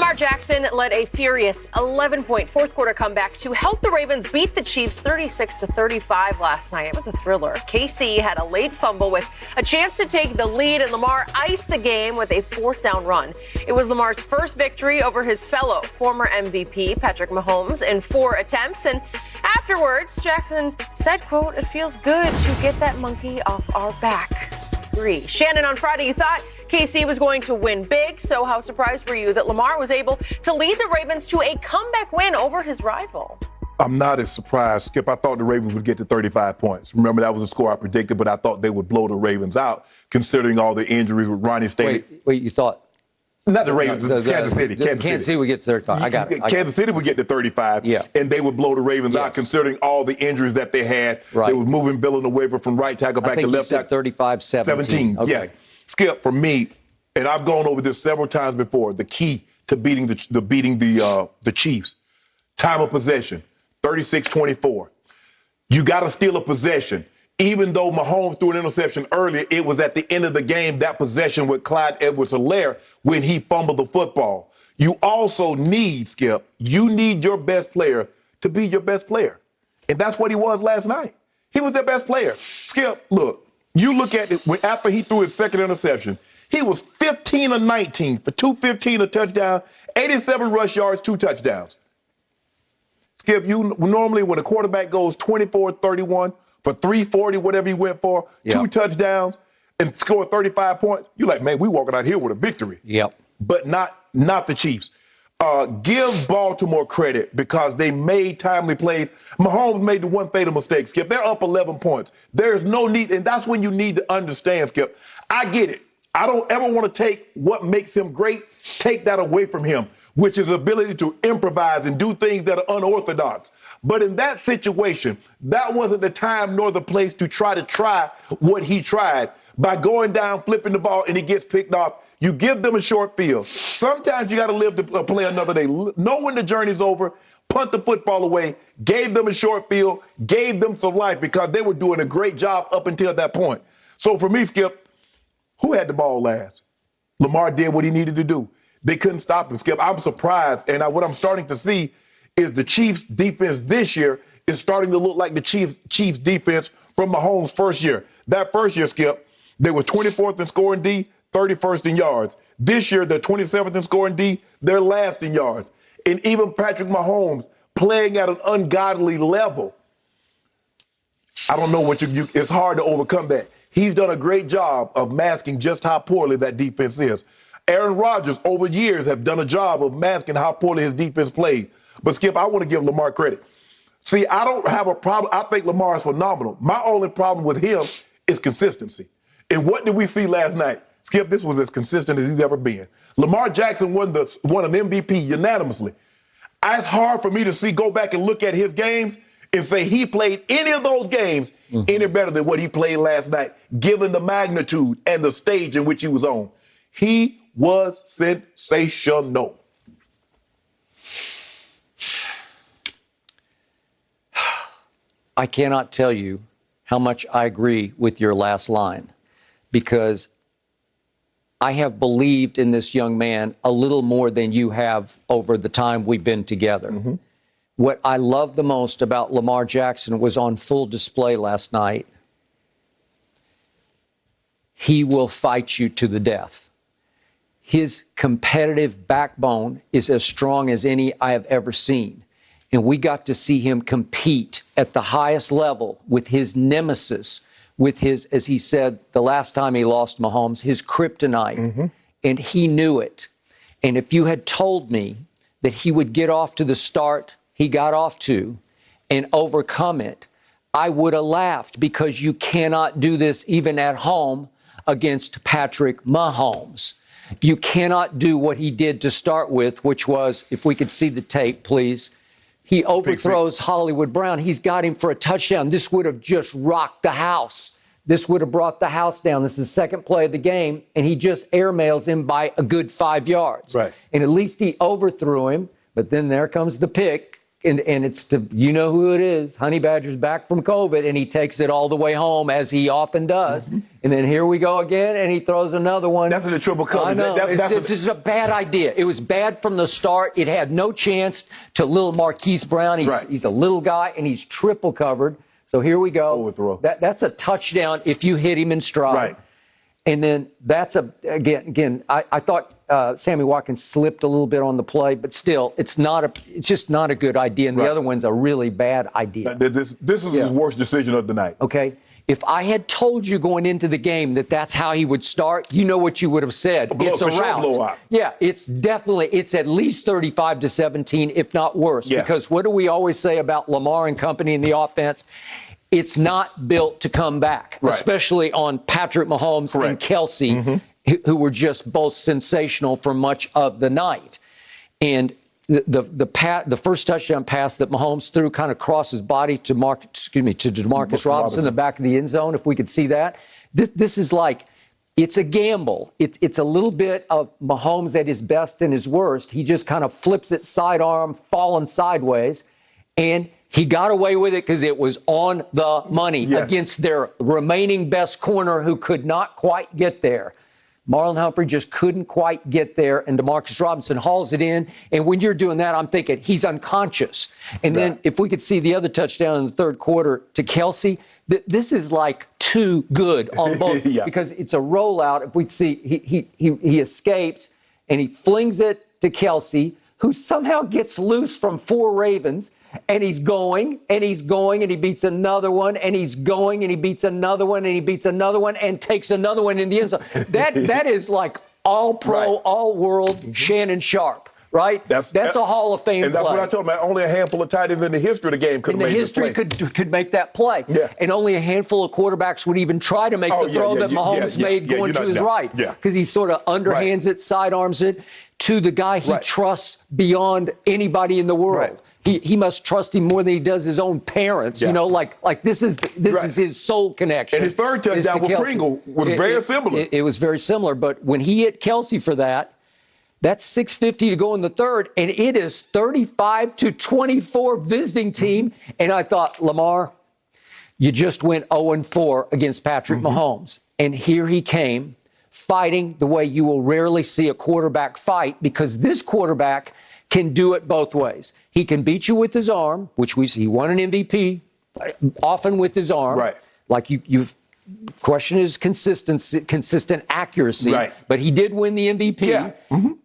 Lamar Jackson led a furious 11-point fourth-quarter comeback to help the Ravens beat the Chiefs 36-35 last night. It was a thriller. KC had a late fumble with a chance to take the lead, and Lamar iced the game with a fourth-down run. It was Lamar's first victory over his fellow former MVP, Patrick Mahomes, in 4 attempts. And afterwards, Jackson said, quote, "It feels good to get that monkey off our back." Agree. Shannon, on Friday, you thought KC was going to win big, so how surprised were you that Lamar was able to lead the Ravens to a comeback win over his rival? I'm not as surprised, Skip. I thought the Ravens would get to 35 points. Remember, that was the score I predicted, but I thought they would blow the Ravens out, considering all the injuries with Ronnie Stanley. Wait, you thought? Not the Ravens, Kansas City. Kansas City would get to 35. I got it. Kansas City would get to 35, and they would blow the Ravens out, considering all the injuries that they had. Right. They were moving Bill on the waiver from right tackle back to left tackle. 35-17. Okay. Yes. Skip, for me, and I've gone over this several times before, the key to beating the Chiefs, time of possession, 36-24. You got to steal a possession. Even though Mahomes threw an interception earlier, it was at the end of the game, that possession with Clyde Edwards-Helaire when he fumbled the football. You also need, Skip, you need your best player to be your best player. And that's what he was last night. He was their best player. Skip, look, you look at it, after he threw his second interception, he was 15 of 19 for 215, a touchdown, 87 rush yards, 2 touchdowns. Skip, you normally when a quarterback goes 24-31 for 340, whatever he went for, 2 touchdowns, and scored 35 points, you're like, man, we walking out here with a victory. Yep. But not the Chiefs. Give Baltimore credit because they made timely plays. Mahomes made the one fatal mistake, Skip. They're up 11 points. There's no need, and that's when you need to understand, Skip. I get it. I don't ever want to take what makes him great, take that away from him, which is ability to improvise and do things that are unorthodox. But in that situation, that wasn't the time nor the place to try what he tried. By going down, flipping the ball, and he gets picked off, you give them a short field. Sometimes you got to live to play another day. Know when the journey's over, punt the football away, gave them a short field, gave them some life because they were doing a great job up until that point. So for me, Skip, who had the ball last? Lamar did what he needed to do. They couldn't stop him, Skip. I'm surprised, and what I'm starting to see is the Chiefs' defense this year is starting to look like the Chiefs' defense from Mahomes' first year. That first year, Skip, they were 24th in scoring D, 31st in yards. This year, they're 27th in scoring D, they're last in yards. And even Patrick Mahomes playing at an ungodly level, I don't know what it's hard to overcome that. He's done a great job of masking just how poorly that defense is. Aaron Rodgers, over years, have done a job of masking how poorly his defense played. But, Skip, I want to give Lamar credit. See, I don't have a problem. I think Lamar is phenomenal. My only problem with him is consistency. And what did we see last night? Skip, this was as consistent as he's ever been. Lamar Jackson won an MVP unanimously. It's hard for me to go back and look at his games and say he played any of those games any better than what he played last night, given the magnitude and the stage in which he was on. He was sensational. I cannot tell you how much I agree with your last line because I have believed in this young man a little more than you have over the time we've been together. Mm-hmm. What I love the most about Lamar Jackson was on full display last night. He will fight you to the death. His competitive backbone is as strong as any I have ever seen. And we got to see him compete at the highest level with his nemesis, with his, as he said the last time he lost Mahomes, his kryptonite. Mm-hmm. And he knew it. And if you had told me that he would get off to the start he got off to and overcome it, I would have laughed because you cannot do this even at home against Patrick Mahomes. You cannot do what he did to start with, which was, if we could see the tape, please, he overthrows Hollywood Brown. He's got him for a touchdown. This would have just rocked the house. This would have brought the house down. This is the second play of the game, and he just airmails him by a good 5 yards. Right. And at least he overthrew him, but then there comes the pick. And it's you know who it is. Honey Badger's back from COVID, and he takes it all the way home, as he often does. Mm-hmm. And then here we go again, and he throws another one. That's in the triple coverage. I know. It's just a bad idea. It was bad from the start. It had no chance to little Marquise Brown. He's a little guy, and he's triple covered. So here we go. Overthrow. That's a touchdown if you hit him in stride. Right. And then that's again. I thought Sammy Watkins slipped a little bit on the play, but still, it's just not a good idea. And the other one's a really bad idea. This is his worst decision of the night. Okay. If I had told you going into the game that that's how he would start, you know what you would have said. It's a rout. Blowout. Yeah, it's at least 35-17, if not worse. Yeah. Because what do we always say about Lamar and company in the offense? It's not built to come back, especially on Patrick Mahomes and Kelsey, who were just both sensational for much of the night. And the first touchdown pass that Mahomes threw kind of crossed his body to Demarcus Robinson in the back of the end zone, if we could see that. This is like, it's a gamble. It's a little bit of Mahomes at his best and his worst. He just kind of flips it sidearm, falling sideways, and he got away with it because it was on the money against their remaining best corner who could not quite get there. Marlon Humphrey just couldn't quite get there, and Demarcus Robinson hauls it in. And when you're doing that, I'm thinking he's unconscious. And then if we could see the other touchdown in the third quarter to Kelsey, this is like too good on both because it's a rollout. If we see he escapes and he flings it to Kelsey, who somehow gets loose from 4 Ravens. And he's going, and he's going, and he beats another one, and he's going, and he beats another one, and he beats another one, and takes another one in the end zone. That is like all-pro, all-world Shannon Sharp, right? That's a Hall of Fame play. And that's what I told him. Only a handful of tight ends in the history of the game could have made this play. could make that play. Yeah. And only a handful of quarterbacks would even try to make the throw that Mahomes made going to his right. Because he sort of underhands it, sidearms it to the guy he trusts beyond anybody in the world. He must trust him more than he does his own parents. You know, like this is his soul connection. And his third touchdown with Pringle was very similar. It was very similar, but when he hit Kelsey for that, that's 6:50 to go in the third, and it is 35-24 visiting team. And I thought, Lamar, you just went 0-4 against Patrick Mahomes, and here he came fighting the way you will rarely see a quarterback fight, because this quarterback can do it both ways. He can beat you with his arm, which we see. He won an MVP, often with his arm. Right. Like you've questioned his consistent accuracy. Right. But he did win the MVP. Yeah.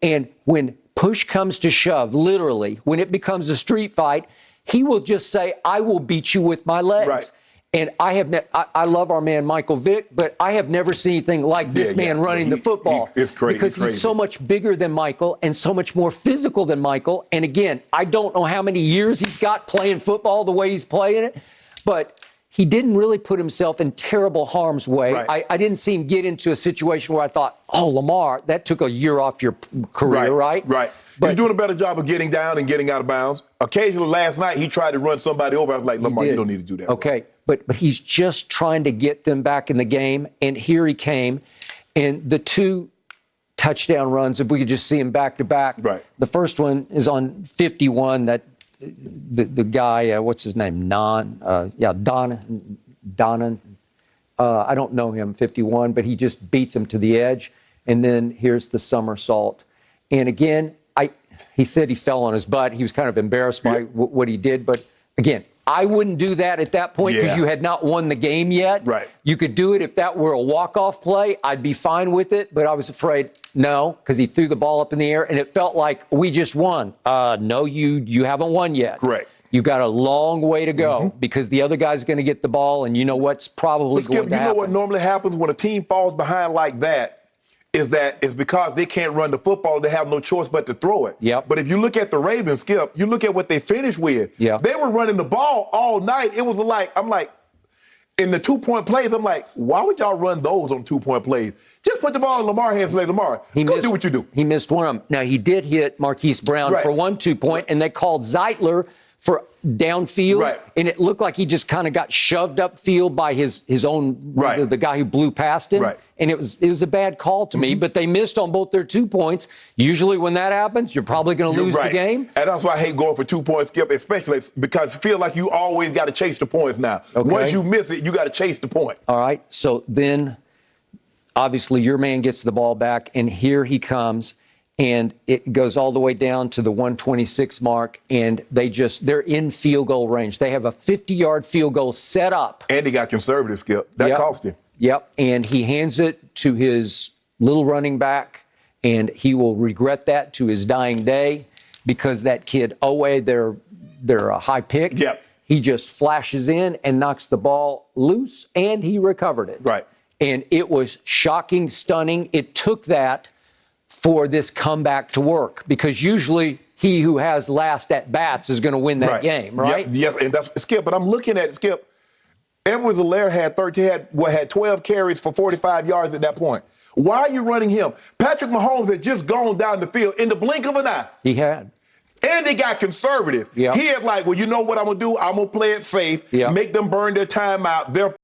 And when push comes to shove, literally, when it becomes a street fight, he will just say, I will beat you with my legs. Right. And I love our man Michael Vick, but I have never seen anything like this man running the football. It's crazy. Because he's so much bigger than Michael and so much more physical than Michael. And again, I don't know how many years he's got playing football the way he's playing it, but he didn't really put himself in terrible harm's way. Right. I didn't see him get into a situation where I thought, oh, Lamar, that took a year off your career, right? Right. But he's doing a better job of getting down and getting out of bounds. Occasionally last night, he tried to run somebody over. I was like, Lamar, you don't need to do that. Okay. But he's just trying to get them back in the game, and here he came. And the 2 touchdown runs, if we could just see them back to back. Right. The first one is on 51. That the guy, what's his name? Donnan. I don't know him, 51, but he just beats him to the edge. And then here's the somersault. And again, he said he fell on his butt. He was kind of embarrassed by what he did. But again, I wouldn't do that at that point because you had not won the game yet. Right. You could do it if that were a walk-off play. I'd be fine with it, but I was afraid, no, because he threw the ball up in the air, and it felt like we just won. No, you haven't won yet. Correct. You got a long way to go because the other guy's going to get the ball, and you know what's probably going to happen. You know what normally happens when a team falls behind like that? Is that it's because they can't run the football. They have no choice but to throw it. Yep. But if you look at the Ravens, Skip, you look at what they finished with. Yeah. They were running the ball all night. It was like, I'm like, in the 2-point plays, I'm like, why would y'all run those on 2-point plays? Just put the ball in Lamar's hands and say, Lamar, go do what you do. He missed one of them. Now, he did hit Marquise Brown for 1 2-point, and they called Zeitler for downfield, Right. and it looked like he just kind of got shoved upfield by his own Right. the guy who blew past him. Right. And it was a bad call to me, but they missed on both their 2 points. Usually when that happens, you're probably going to lose the game. And that's why I hate going for 2 points, Skip, especially because I feel like you always got to chase the points now. Okay. Once you miss it, you got to chase the point. All right. So then, obviously, your man gets the ball back, and here he comes, and it goes all the way down to the 126 mark, and they're in field goal range. They have a 50-yard field goal set up. And he got conservative, Skip. That cost him. Yep. And he hands it to his little running back, and he will regret that to his dying day because that kid, they're a high pick. Yep. He just flashes in and knocks the ball loose, and he recovered it. Right. And it was shocking, stunning. It took that for this comeback to work because usually he who has last at bats is going to win that game, right? Yep. Yes, and that's Skip. But I'm looking at it, Skip. Edwards-Helaire had 12 carries for 45 yards at that point. Why are you running him? Patrick Mahomes had just gone down the field in the blink of an eye. He had. And they got conservative. Yep. He had like, well, you know what I'm going to do? I'm going to play it safe, Yep. make them burn their time out.